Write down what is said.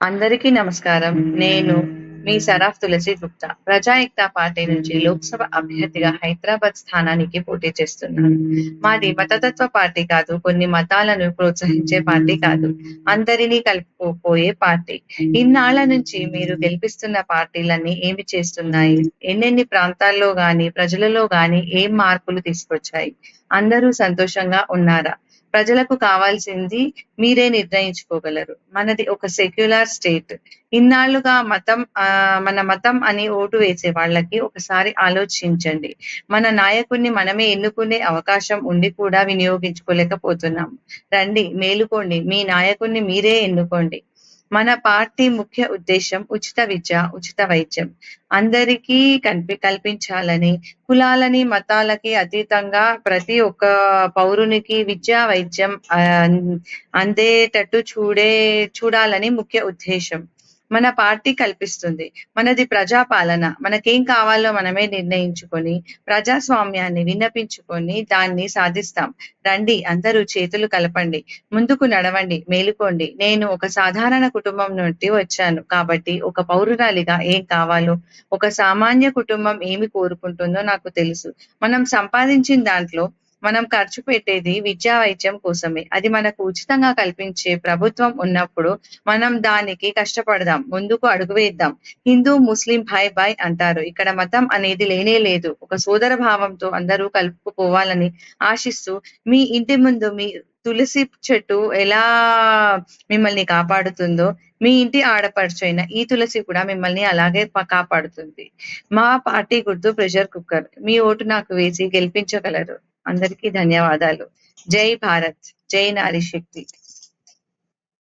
అందరికీ నమస్కారం. నేను మీ సరాఫ్ తులసి గుప్తా. ప్రజాయుక్త పార్టీ నుంచి లోక్సభ అభ్యర్థిగా హైదరాబాద్ స్థానానికి పోటీ చేస్తున్నాను. మాది మతతత్వ పార్టీ కాదు, కొన్ని మతాలను ప్రోత్సహించే పార్టీ కాదు, అందరినీ కలుపుకుపోయే పార్టీ. ఇన్నాళ్ల నుంచి మీరు గెలిపిస్తున్న పార్టీలన్నీ ఏమి చేస్తున్నాయి? ఎన్నెన్ని ప్రాంతాల్లో గాని, ప్రజలలో గాని ఏం మార్పులు తీసుకొచ్చాయి? అందరూ సంతోషంగా ఉన్నారా? ప్రజలకు కావాల్సింది మీరే నిర్ణయించుకోగలరు. మనది ఒక సెక్యులర్ స్టేట్. ఇన్నాళ్లుగా మన మతం అని ఓటు వేసే వాళ్ళకి ఒకసారి ఆలోచించండి. మన నాయకుడిని మనమే ఎన్నుకునే అవకాశం ఉండి కూడా వినియోగించుకోలేకపోతున్నాం. రండి, మేలుకోండి, మీ నాయకుడిని మీరే ఎన్నుకోండి. మన పార్టీ ముఖ్య ఉద్దేశం ఉచిత విద్య, ఉచిత వైద్యం అందరికీ కల్పించాలని, కులాలని మతాలకి అతీతంగా ప్రతి ఒక్క పౌరునికి విద్య వైద్యం అందేటట్టు చూడాలని ముఖ్య ఉద్దేశం మన పార్టీ కల్పిస్తుంది. మనది ప్రజాపాలన. మనకేం కావాలో మనమే నిర్ణయించుకొని ప్రజాస్వామ్యాన్ని విన్నపించుకొని దాన్ని సాధిస్తాం. రండి, అందరూ చేతులు కలపండి, ముందుకు నడవండి, మేలుకోండి. నేను ఒక సాధారణ కుటుంబం నుండి వచ్చాను కాబట్టి ఒక పౌరురాలిగా ఏం కావాలో, ఒక సామాన్య కుటుంబం ఏమి కోరుకుంటుందో నాకు తెలుసు. మనం సంపాదించిన దాంట్లో మనం ఖర్చు పెట్టేది విద్యా వైద్యం కోసమే. అది మనకు ఉచితంగా కల్పించే ప్రభుత్వం ఉన్నప్పుడు మనం దానికి కష్టపడదాం, ముందుకు అడుగు వేద్దాం. హిందూ ముస్లిం భాయ్ భాయ్ అంటారు. ఇక్కడ మతం అనేది లేనే లేదు. ఒక సోదర భావంతో అందరూ కలుపుకుపోవాలని ఆశిస్తూ, మీ ఇంటి ముందు మీ తులసి చెట్టు ఎలా మిమ్మల్ని కాపాడుతుందో, మీ ఇంటి ఆడపడుచైన ఈ తులసి కూడా మిమ్మల్ని అలాగే కాపాడుతుంది. మా పార్టీ గుర్తు ప్రెషర్ కుక్కర్. మీ ఓటు నాకు వేసి గెలిపించగలరు. అందరికీ ధన్యవాదాలు. జై భారత్, జై నారీ శక్తి.